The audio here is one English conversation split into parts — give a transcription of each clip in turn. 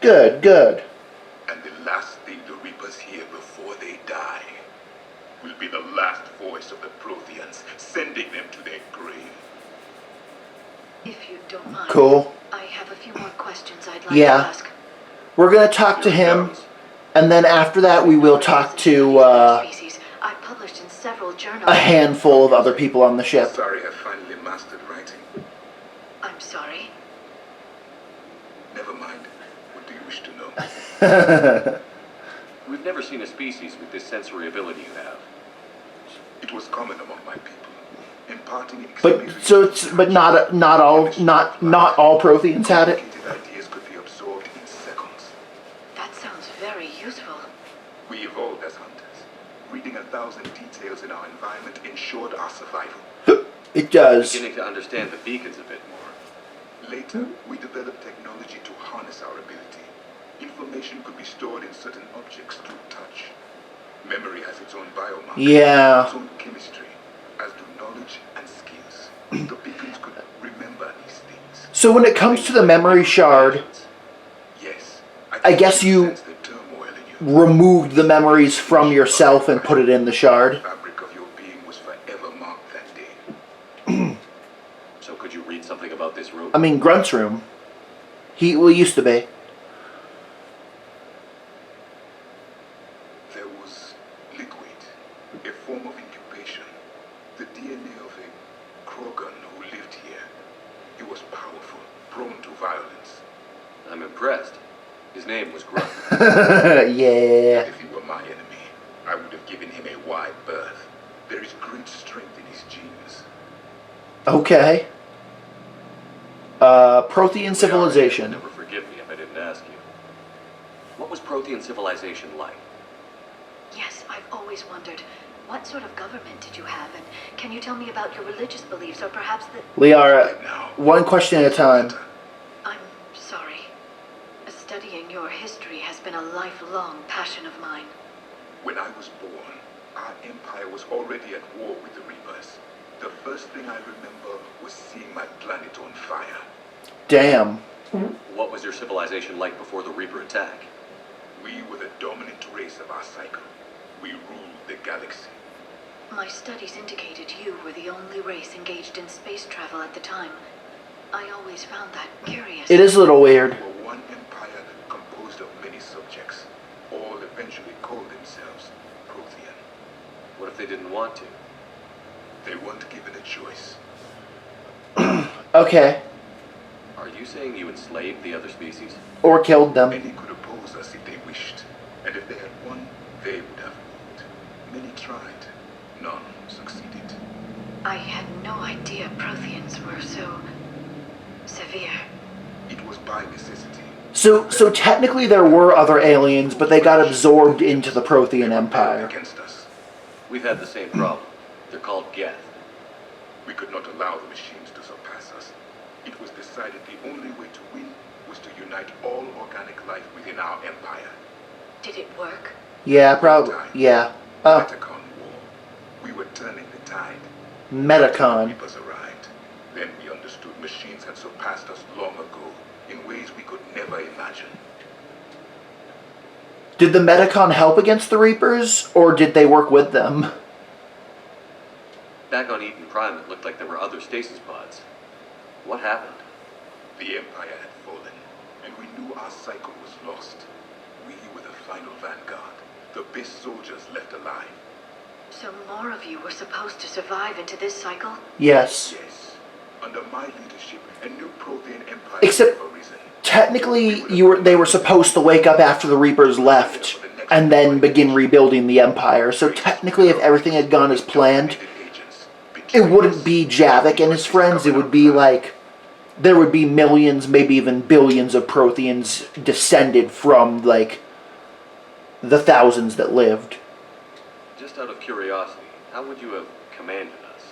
Good, good. And the last thing the Reapers hear before they die will be the last voice of the Protheans, sending them to their grave. If you don't mind, Cool. I have a few more questions I'd like Yeah. to ask. We're going to talk to him, and then after that we will talk to I published in several journals. a handful of other people on the ship. Sorry, I finally mastered writing. I'm sorry. Never mind. What do you wish to know? We've never seen a species with this sensory ability you have. It was common among my people, imparting But not all Protheans had it. complicated ideas could be absorbed in seconds. That sounds very useful. We evolved as hunters. Reading 1,000 details in our environment ensured our survival. It does. Beginning to understand the beacons a bit more. Later, we developed technology to harness our ability. Information could be stored in certain objects through touch. Memory has its own biomarker, Yeah. its own chemistry, as do knowledge and skills. The beacons could remember these things. So when it comes to the memory shard, Yes, I guess you sense the turmoil in you. removed the memories from yourself and put it in the shard. The fabric of your being was forever marked that day. So could you read something about this room? I mean, Grunt's room. Used to be. There was liquid, a form of incubation, the DNA of a Krogan who lived here. He was powerful, prone to violence. I'm impressed. His name was Grunt. Yeah. If he were my enemy, I would have given him a wide berth. There is great strength in his genes. Okay. Prothean civilization. Never forgive me if I didn't ask you. What was Prothean civilization like? Yes, I've always wondered, what sort of government did you have? And can you tell me about your religious beliefs, or perhaps the... Liara, one question at a time. I'm sorry. Studying your history has been a lifelong passion of mine. When I was born, our empire was already at war with the Reapers. The first thing I remember was seeing my planet on fire. Damn. What was your civilization like before the Reaper attack? We were the dominant race of our cycle. We ruled the galaxy. My studies indicated you were the only race engaged in space travel at the time. I always found that curious. It is a little weird. We were one empire composed of many subjects. All eventually called themselves Prothean. What if they didn't want to? They weren't given a choice. Okay. Are you saying you enslaved the other species? Or killed them. Many could oppose us if they wished. And if they had won, they would have ruled. Many tried. None succeeded. I had no idea Protheans were so... severe. It was by necessity. So technically there were other aliens, but they got absorbed into the Prothean Empire. Against us. We've had the same problem. They're called Geth. We could not allow the machines to surpass us. It was decided the only way to win was to unite all organic life within our empire. Did it work? Yeah, probably. Yeah. Metacon War. We were turning the tide. Metacon. Reapers arrived. Then we understood machines had surpassed us long ago, in ways we could never imagine. Did the Metacon help against the Reapers, or did they work with them? Back on Eden Prime, it looked like there were other stasis pods. What happened? The Empire had fallen, and we knew our cycle was lost. We were the final vanguard, the best soldiers left alive. So more of you were supposed to survive into this cycle? Yes. Yes, under my leadership, a new Prothean Empire Except- had arisen. Technically, they were supposed to wake up after the Reapers left, and then begin rebuilding the Empire. So technically, if everything had gone as planned, it wouldn't be Javik and his friends. It would be like, there would be millions, maybe even billions of Protheans descended from, like, the thousands that lived. Just out of curiosity, how would you have commanded us?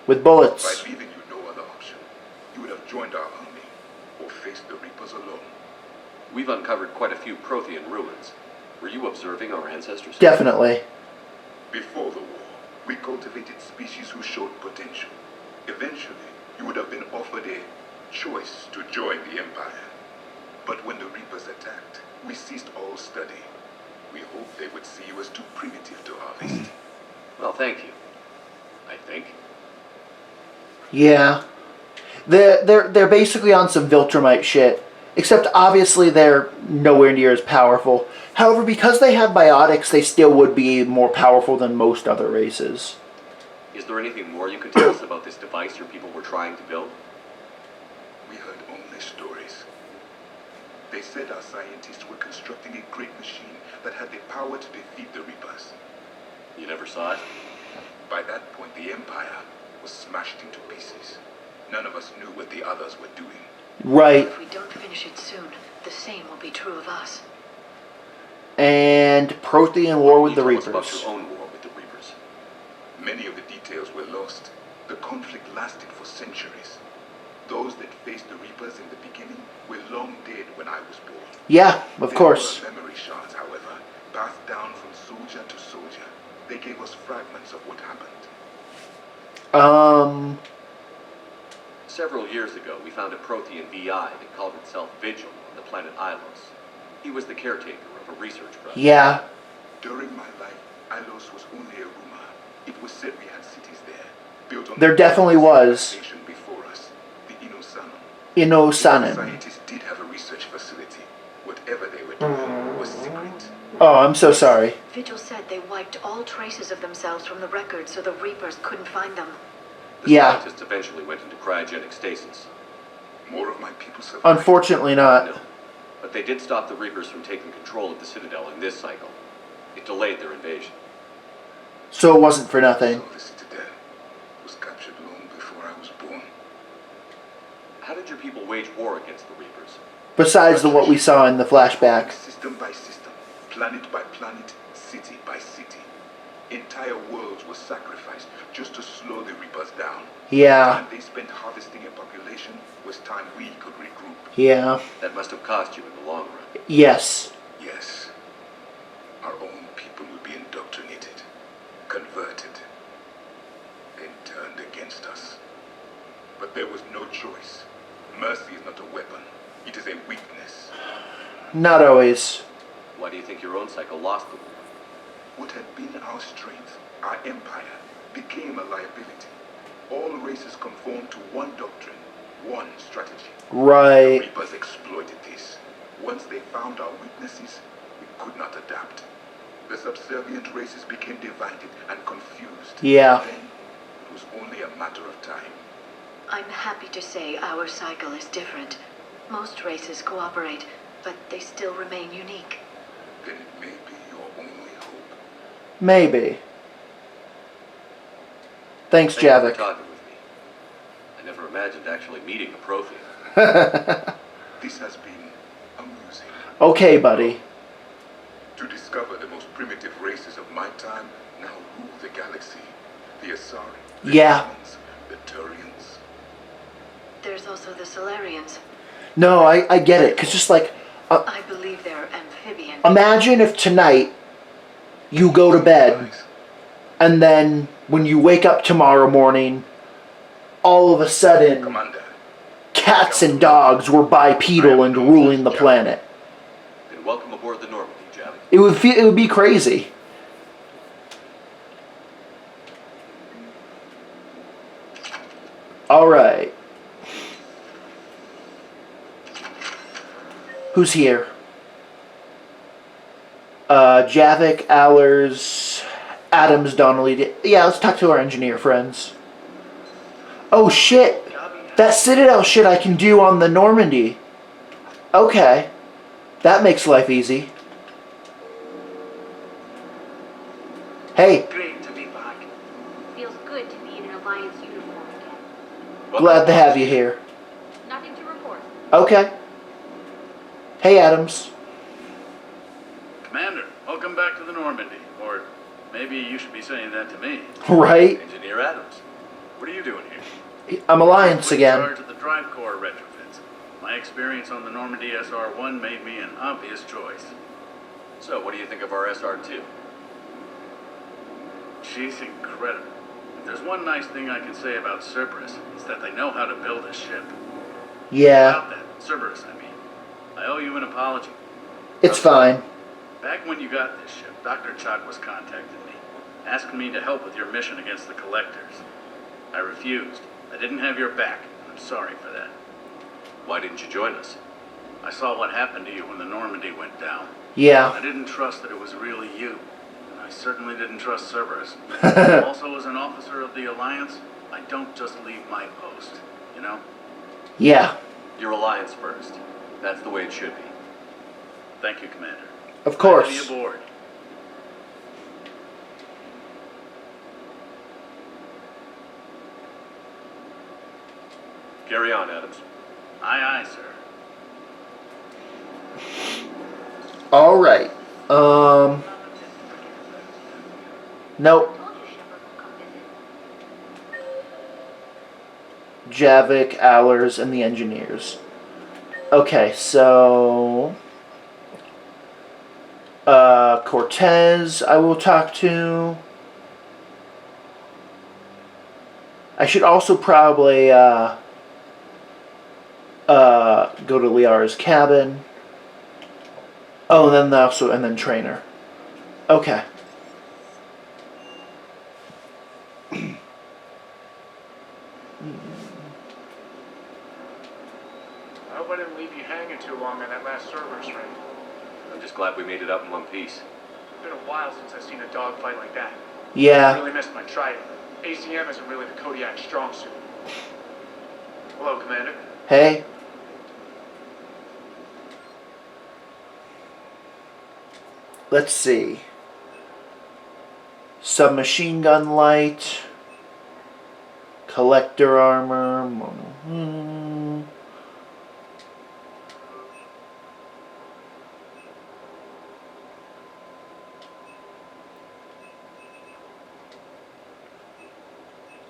With bullets. By leaving you no other option, you would have joined our army, or faced the Reapers alone. We've uncovered quite a few Prothean ruins. Were you observing our ancestors? Definitely. Before the war, we cultivated species who showed potential. Eventually, you would have been offered a choice to join the Empire. But when the Reapers attacked, we ceased all study. We hoped they would see you as too primitive to harvest. Well, thank you. I think. Yeah. They're basically on some Viltrumite shit. Except obviously they're nowhere near as powerful. However, because they have biotics, they still would be more powerful than most other races. Is there anything more you could tell us about this device your people were trying to build? We heard only stories. They said our scientists were constructing a great machine that had the power to defeat the Reapers. You never saw it? By that point, the Empire was smashed into pieces. None of us knew what the others were doing. Right. If we don't finish it soon, the same will be true of us. And Prothean war with the Can you tell Reapers. us about your own war with the Reapers? Many of the details were lost. The conflict lasted for centuries. Those that faced the Reapers in the beginning were long dead when I was born. Yeah, of course. There were memory shards, however, passed down from soldier to soldier. They gave us fragments of what happened. Several years ago, we found a Prothean VI that called itself Vigil on the planet Ilos. He was the caretaker of a research project. Yeah. During my life, Ilos was only a rumor. It was said we had cities there, built on There definitely was. civilization before us, the Inosanum. Inosanen. Scientists did have a research facility. Whatever they were doing was secret. Oh, I'm so sorry. Vigil said they wiped all traces of themselves from the record so the Reapers couldn't find them. The Yeah. scientists eventually went into cryogenic stasis. More of my people survived. Unfortunately not. No. But they did stop the Reapers from taking control of the Citadel in this cycle. It delayed their invasion. So it wasn't for nothing. So the Citadel was captured long before I was born. How did your people wage war against the Reapers? Besides what we saw in the flashback. System by system, planet by planet, city by city. Entire worlds were sacrificed just to slow the Reapers down. Yeah. Time they spent harvesting a population was time we could regroup. Yeah. That must have cost you in the long run. Yes. Yes. Our own people would be indoctrinated, converted, and turned against us. But there was no choice. Mercy is not a weapon. It is a weakness. Not always. Why do you think your own cycle lost the war? What had been our strength, our empire, became a liability. All races conformed to one doctrine, one strategy. The Right. Reapers exploited this. Once they found our weaknesses, we could not adapt. The subservient races became divided and confused. Yeah. Then, it was only a matter of time. I'm happy to say our cycle is different. Most races cooperate, but they still remain unique. Then it may be your only hope. Maybe. Thanks, Thank you for Javik. talking with me. I never imagined actually meeting a Prothean. This has been amusing. Okay, buddy. To discover the most primitive races of my time now rule the galaxy. The Asari, the Yeah. Humans, the Turians. There's also the Solarians. No, I get it. Because just like, I believe they're amphibian. imagine if tonight you go to bed Nice. and then when you wake up tomorrow morning, all of a sudden, Commander, cats and dogs were bipedal and ruling the planet. Then welcome aboard the Normandy, Javik. It would be crazy. All right. Who's here? Javik, Allers, Adams, Donnelly. Yeah, let's talk to our engineer friends. Oh shit! That Citadel shit I can do on the Normandy. Okay. That makes life easy. Hey, Great to be back. Feels good to be in an Alliance uniform again. glad to have you here. Nothing to report. Okay. Hey, Adams. Commander, welcome back to the Normandy. Or maybe you should be saying that to me. Right? Engineer Adams. What are you doing here? I'm Alliance Put in again. charge of the drive core retrofits. My experience on the Normandy SR-1 made me an obvious choice. So, what do you think of our SR-2? She's incredible. If there's one nice thing I can say about Cerberus, it's that they know how to build a ship. Yeah. About that, Cerberus, I mean. I owe you an apology. It's fine. Back when you got this ship, Dr. Chakwas contacted me, asking me to help with your mission against the Collectors. I refused. I didn't have your back. I'm sorry for that. Why didn't you join us? I saw what happened to you when the Normandy went down. Yeah. I didn't trust that it was really you. And I certainly didn't trust Cerberus. Also, as an officer of the Alliance, I don't just leave my post, you know? Yeah. Your alliance first. That's the way it should be. Thank you, Commander. Of course. Glad to be aboard. Carry on, Adams. Aye, aye, sir. All right. Nope. Told you Shepard will come visit. Javik, Allers, and the engineers. Okay, so Cortez I will talk to. I should also probably go to Liara's cabin. Oh, and then Trainer. Okay. I hope I didn't leave you hanging too long on that last Cerberus raid. I'm just glad we made it up in one piece. It's been a while since I've seen a dogfight like that. I Yeah. really missed my Trident. ACM isn't really the Kodiak strong suit. Hello, Commander. Hey. Let's see. Submachine gun light. Collector armor.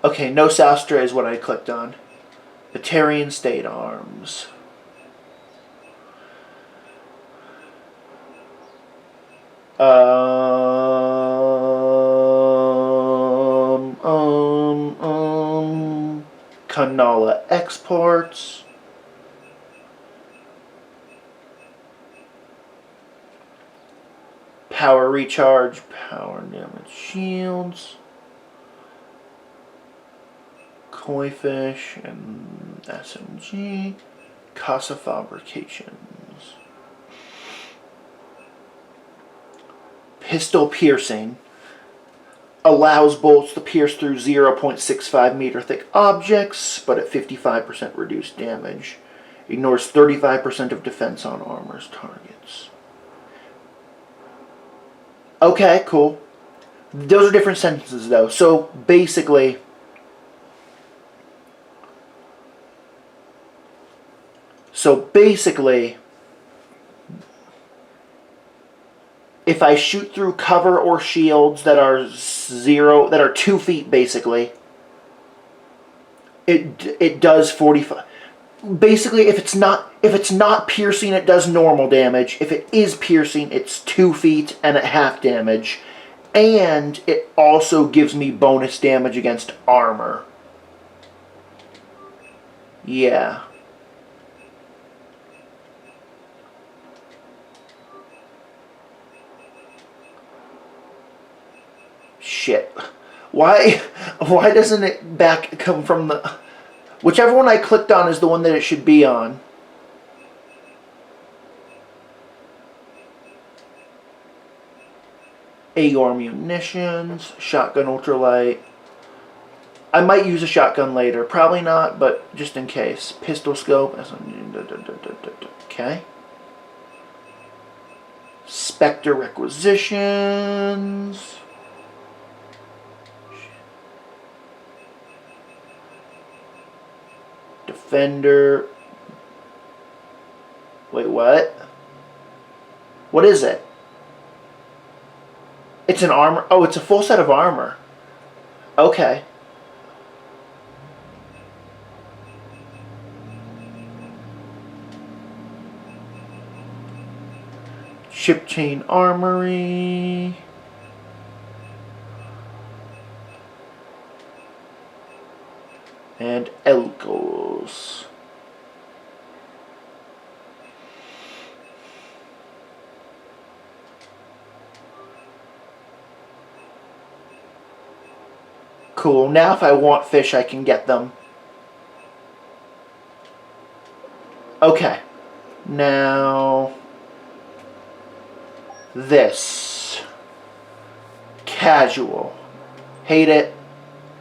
Okay, no Sastra is what I clicked on. Batarian State Arms. Kanala exports. Power recharge, power damage shields. Koi fish and SMG. Casa fabrications. Pistol piercing. Allows bolts to pierce through 0.65 meter thick objects, but at 55% reduced damage. Ignores 35% of defense on armor's targets. Okay, cool. Those are different sentences, though. So, basically, if I shoot through cover or shields that are 2 feet, basically, it does 45. Basically, if it's not piercing, it does normal damage. If it is piercing, it's 2 feet and at half damage, and it also gives me bonus damage against armor. Yeah. Shit. Why doesn't it back come from the... Whichever one I clicked on is the one that it should be on. AR munitions, shotgun ultralight. I might use a shotgun later. Probably not, but just in case. Pistol scope. Okay. Spectre requisitions. Defender. Wait, what? What is it? It's an armor. Oh, it's a full set of armor. Okay. Ship chain armory. And Elkos. Cool. Now if I want fish, I can get them. Okay. Now... this. Casual. Hate it.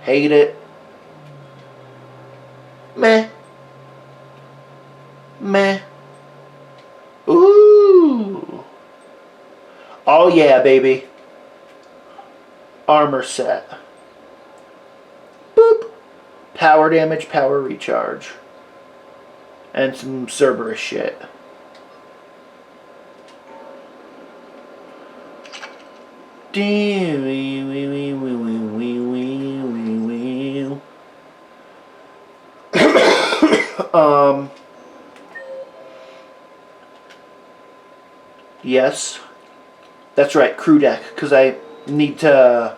Hate it. Meh. Meh. Ooh. Oh yeah, baby. Armor set. Boop. Power damage, power recharge. And some Cerberus shit. Yes. That's right, crew deck, because I need to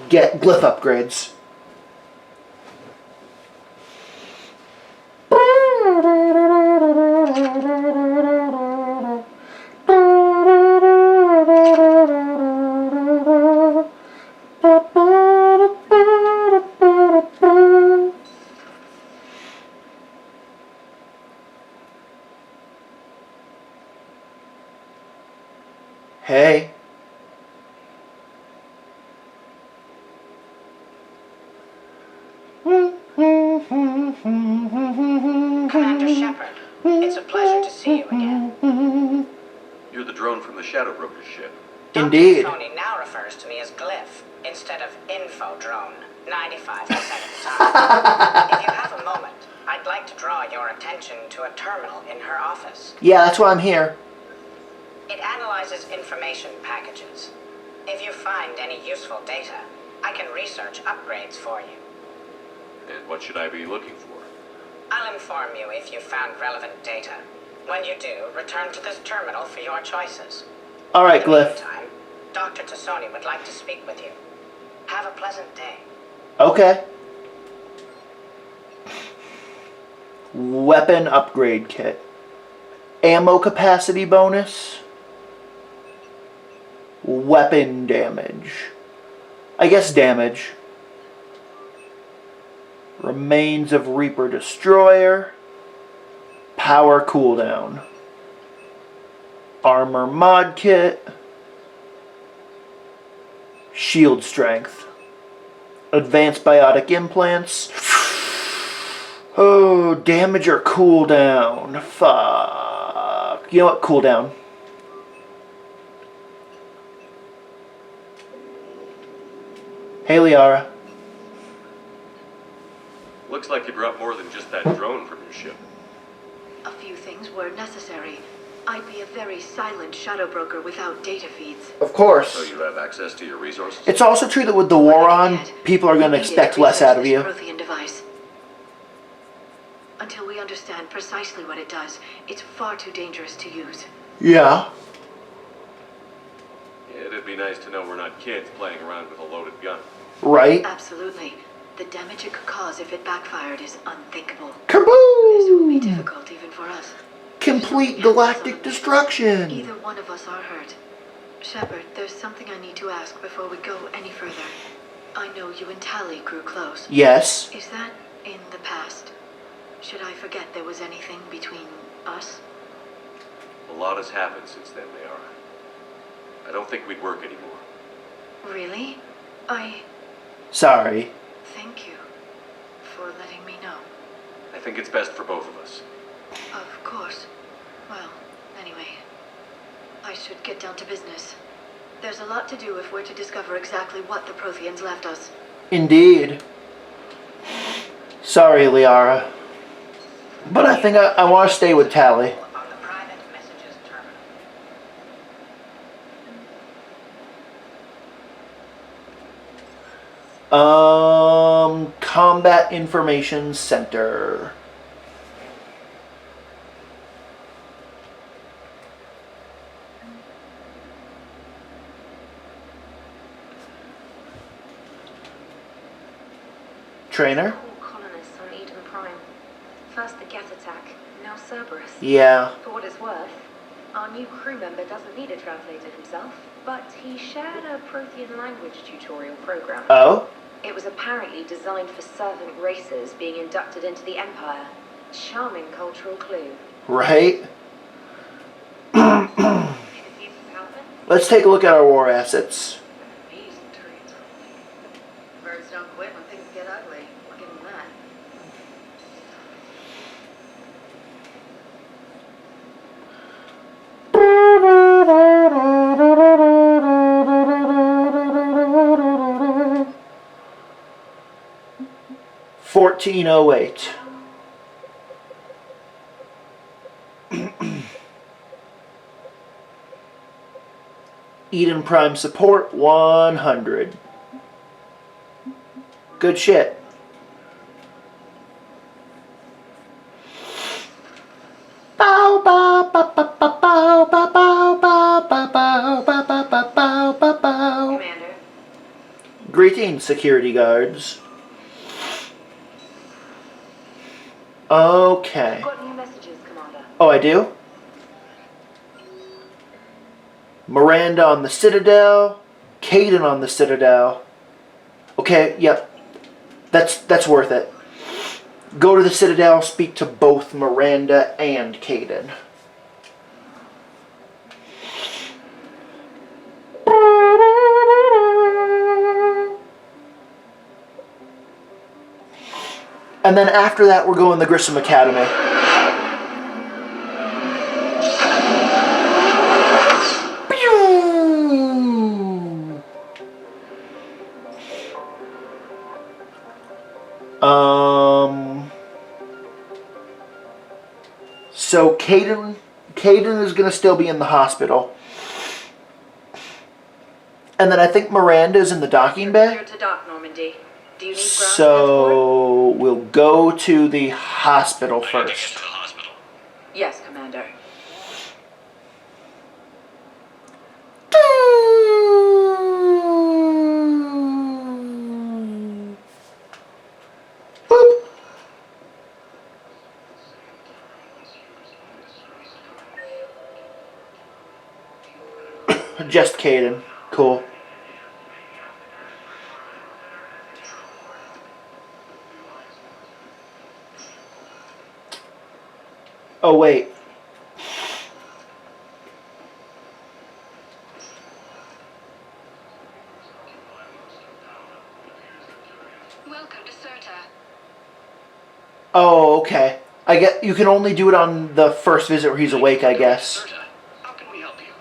get glyph upgrades. Hey. Commander Shepard, it's a pleasure to see you again. You're the drone from the Shadow Broker's ship. Indeed. Dr. Sony now refers to me as Glyph instead of Info Drone 95% of the time. If you have a moment, I'd like to draw your attention to a terminal in her office. Yeah, that's why I'm here. It analyzes information packages. If you find any useful data, I can research upgrades for you. And what should I be looking for? I'll inform you if you found relevant data. When you do, return to this terminal for your choices. Alright, In the Glyph. meantime, Dr. Tassoni would like to speak with you. Have a pleasant day. Okay. Weapon upgrade kit. Ammo capacity bonus. Weapon damage. I guess damage. Remains of Reaper Destroyer. Power cooldown. Armor mod kit. Shield strength. Advanced biotic implants. Oh, damage or cooldown. Fuck. You know what? Cooldown. Hey, Liara. Looks like you brought more than just that drone from your ship. A few things were necessary. I'd be a very silent shadow broker without data feeds. Of course. So you have access to your resources? It's also true that with the war on, people are going to expect less out of you. Prothean device. Until we understand precisely what it does, it's far too dangerous to use. Yeah. Yeah, it'd be nice to know we're not kids playing around with a loaded gun. Right? Absolutely. The damage it could cause if it backfired is unthinkable. Kaboom! This will be difficult even for us. Complete galactic destruction. Either one of us are hurt. Shepard, there's something I need to ask before we go any further. I know you and Tally grew close. Yes. Is that in the past? Should I forget there was anything between us? A lot has happened since then, Liara. I don't think we'd work anymore. Really? Sorry. Thank you for letting me know. I think it's best for both of us. Of course. Well, anyway, I should get down to business. There's a lot to do if we're to discover exactly what the Protheans left us. Indeed. Sorry, Liara. But I think I want to stay with Tally. On the private messages terminal. Combat Information Center. Trainer? All colonists on Eden Prime. First the Geth attack, now Cerberus. Yeah. For what it's worth, Our new crew member doesn't need a translator himself, but he shared a Prothean language tutorial program. Oh? It was apparently designed for servant races being inducted into the Empire. Charming cultural clue. Right? Let's take a look at our war assets. Birds don't quit when things get ugly. We'll give them that. $14.08. Eden Prime support 100. Good shit. Bow bow bow bow bow bow bow bow bow bow bow bow bow bow bow bow. Commander. Greetings, security guards. Okay. I've got new messages, Commander. Oh, I do? Miranda on the Citadel. Caden on the Citadel. Okay, yep. That's worth it. Go to the Citadel, speak to both Miranda and Caden. And then after that, we're going to the Grissom Academy. So Caden is going to still be in the hospital. And then I think Miranda's in the docking bay. Clear to dock, Normandy. Do you need ground transport? So we'll go to the hospital first. Yes, Commander. Boop. Just Caden. Cool. Oh, wait. Welcome to Serta. Oh, okay. I get you can only do it on the first visit where he's awake, I guess. How can we help you?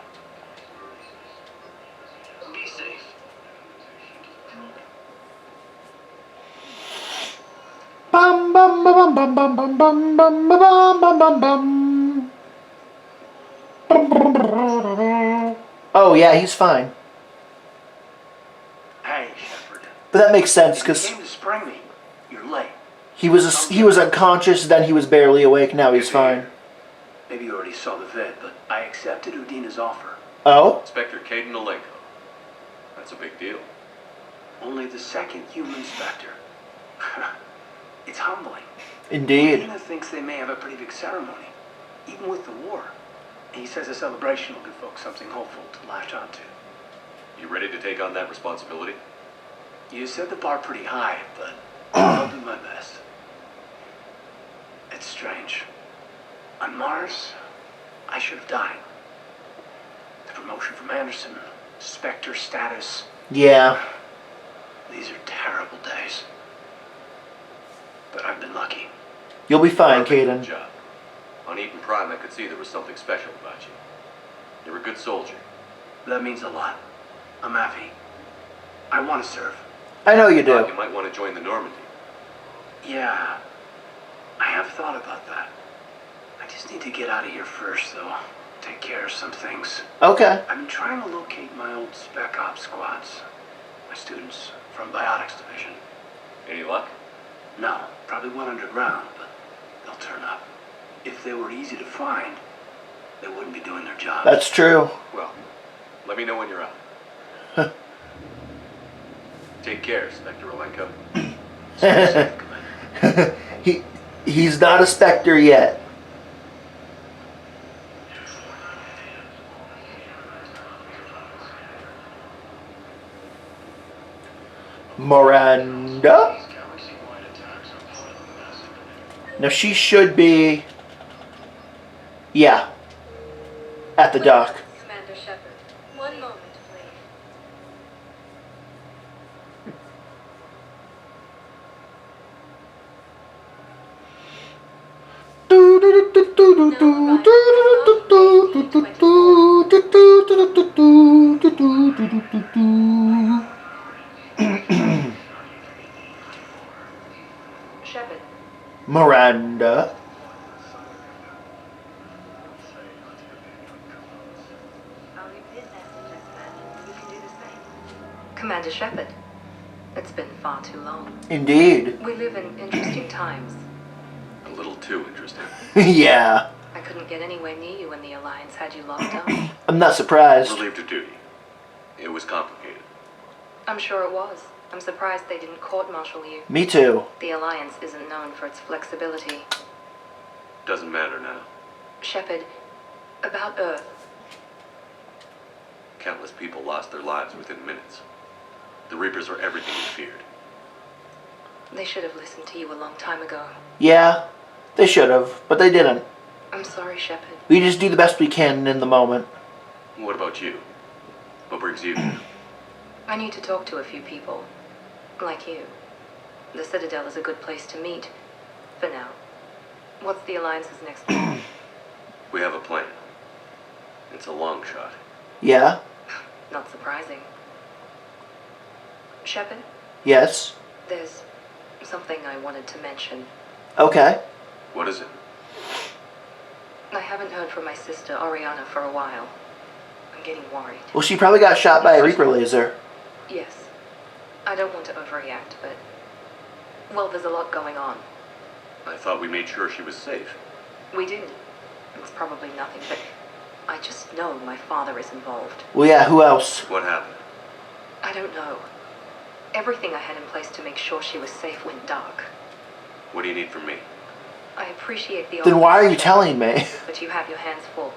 Be safe. Bum bum bum bum bum bum bum bum bum bum bum bum. Oh yeah, he's fine. Hey, Shepard. But that makes sense If you because came to spring me, you're late. he was unconscious, then he was barely awake. Now he's fine. Maybe you already saw the vid, but I accepted Udina's offer. Oh, Inspector Caden Alenko. That's a big deal. Only the second human Spectre. It's humbling. indeed. Udina thinks they may have a pretty big ceremony, even with the war. He says a celebration will give folks something hopeful to latch onto. You ready to take on that responsibility? You set the bar pretty high, but I'll do my best. It's strange. On Mars, I should have died. The promotion from Anderson, Spectre status. Yeah. These are terrible days. But I've been lucky. You'll be fine, Perfect. Caden. Good job. On Eden Prime, I could see there was something special about you. You're a good soldier. That means a lot. I'm happy. I want to serve. I know you Thought do. you might want to join the Normandy. Yeah, I have thought about that. I just need to get out of here first, though. Take care of some things. Okay. I've been trying to locate my old Spec Ops squads. My students from Biotics Division. Any luck? No, probably went underground, but they'll turn up. If they were easy to find, they wouldn't be doing their job. That's true. Well, let me know when you're out. Take care, Inspector Alenko. Stay safe, Commander. He's not a Spectre yet. Miranda. Now she should be, yeah, at the dock. Commander Shepard, one moment, please. Shepard, Miranda. I'll leave his message as commandant. You can do the same. Commander Shepard, it's been far too long. Indeed. We live in interesting times. A little too interesting. Yeah. I couldn't get anywhere near you when the Alliance had you locked up. I'm not surprised. Relieved of duty. It was complicated. I'm sure it was. I'm surprised they didn't court-martial you. Me too. The Alliance isn't known for its flexibility. Doesn't matter now. Shepard, about Earth. Countless people lost their lives within minutes. The Reapers are everything we feared. They should have listened to you a long time ago. Yeah, they should have, but they didn't. I'm sorry, Shepard. We just do the best we can in the moment. What about you? What brings you here? I need to talk to a few people. Like you. The Citadel is a good place to meet. For now. What's the Alliance's next move? We have a plan. It's a long shot. Yeah? Not surprising. Shepard, Yes? there's something I wanted to mention. Okay. What is it? I haven't heard from my sister, Oriana, for a while. I'm getting worried. Well, she probably got shot by a Reaper laser. Yes. I don't want to overreact, but... Well, there's a lot going on. I thought we made sure she was safe. We did. It's probably nothing, but... I just know my father is involved. Well, yeah, who else? What happened? I don't know. Everything I had in place to make sure she was safe went dark. What do you need from me? I appreciate the Then why are you offer, telling me? but you have your hands full.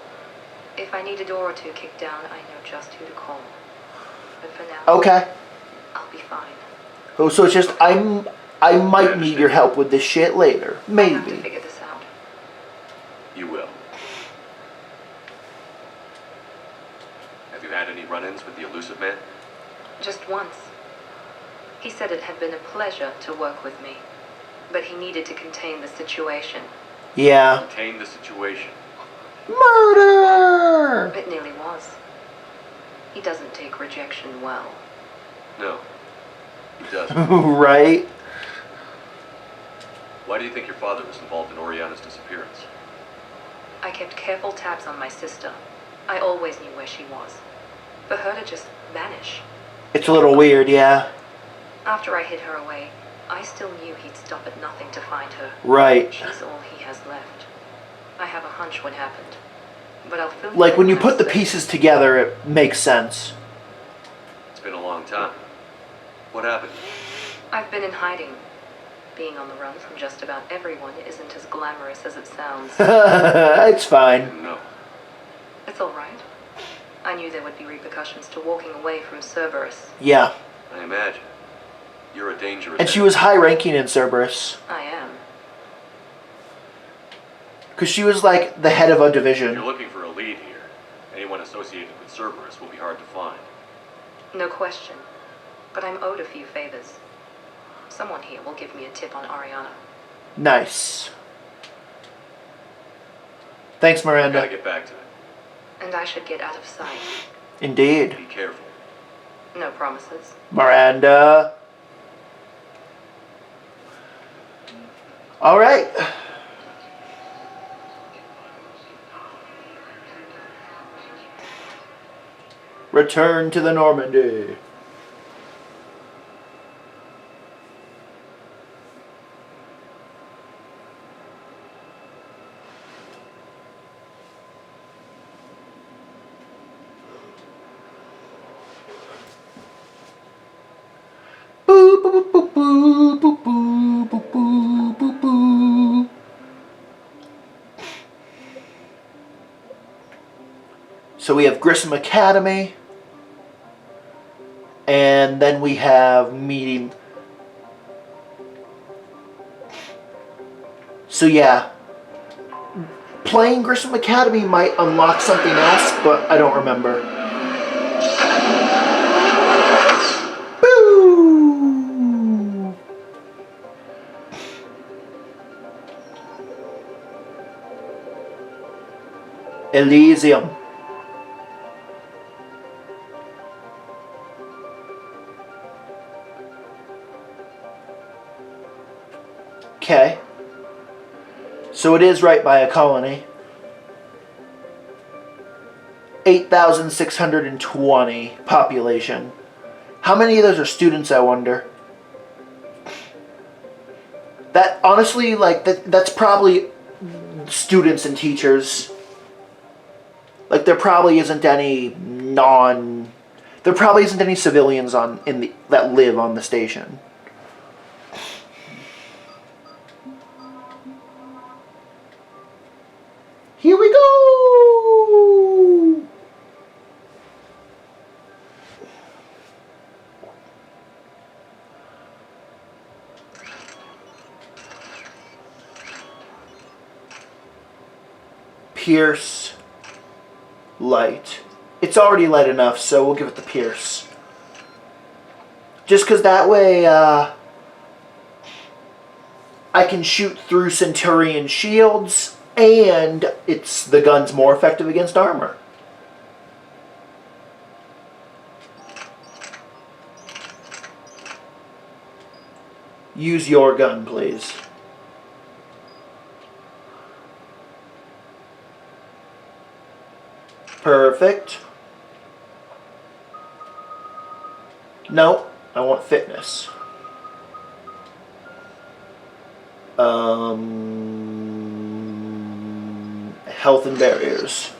If I need a door or two kicked down, I know just who to call. But for now, Okay. I'll be fine. Oh, so it's just I might need your help with this shit later. I have to Maybe. figure this out. You will. Have you had any run-ins with the elusive man? Just once. He said it had been a pleasure to work with me, but he needed to contain the situation. Yeah. Contain the situation. Murder! It nearly was. He doesn't take rejection well. No. He doesn't. Right? Why do you think your father was involved in Oriana's disappearance? I kept careful tabs on my sister. I always knew where she was. For her to just vanish. It's a little weird, yeah. After I hid her away, I still knew he'd stop at nothing to find her. Right. She's all he has left. I have a hunch what happened. But I'll fill Like, in when you I put the say. pieces together, it makes sense. It's been a long time. What happened? I've been in hiding. Being on the run from just about everyone isn't as glamorous as it sounds. It's fine. No. It's all right. I knew there would be repercussions to walking away from Cerberus. Yeah. I imagine. You're a dangerous... And she was high-ranking in Cerberus. I am. Because she was, like, the head of a If division. you're looking for a lead here, anyone associated with Cerberus will be hard to find. No question. But I'm owed a few favors. Someone here will give me a tip on Oriana. Nice. Thanks, I gotta Miranda. get back to it. And I should get out of sight. Indeed. Be careful. No promises. Miranda. All right. Return to the Normandy. Boo, boo, boo, boo, boo, boo, boo, boo, boo, boo. So we have Grissom Academy. And then we have meeting. So yeah, playing Grissom Academy might unlock something else, but I don't remember. Boo! Elysium. Okay. So it is right by a colony. 8,620 population. How many of those are students, I wonder? That, honestly, like, that's probably students and teachers. Like, there probably isn't any there probably isn't any civilians that live on the station. Here we go! Pierce. Light. It's already light enough, so we'll give it the Pierce. Just because that way, I can shoot through Centurion shields, and the gun's more effective against armor. Use your gun, please. Perfect. No, I want fitness. Health and barriers.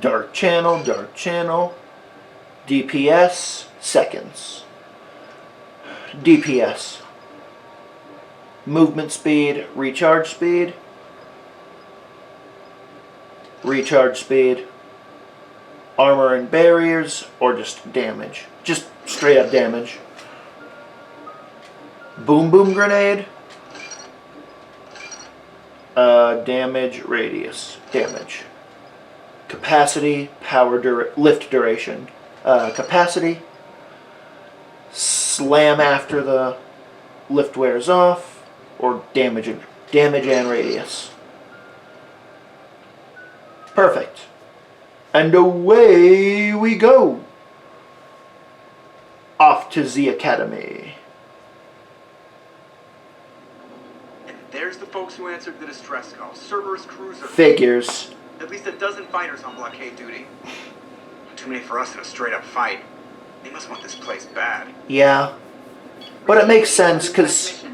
Dark channel, dark channel. DPS, seconds. DPS. Movement speed, recharge speed. Recharge speed. Armor and barriers, or just damage. Just straight up damage. Boom boom grenade. Damage radius. Damage. Capacity, lift duration. Capacity. Slam after the lift wears off, or damage and radius. Perfect. And away we go. Off to the academy. And there's the folks who answered the distress call. Cerberus cruiser. Figures. At least a dozen fighters on blockade duty. Too many for us in a straight-up fight. They must want this place bad. Yeah. But it makes sense, because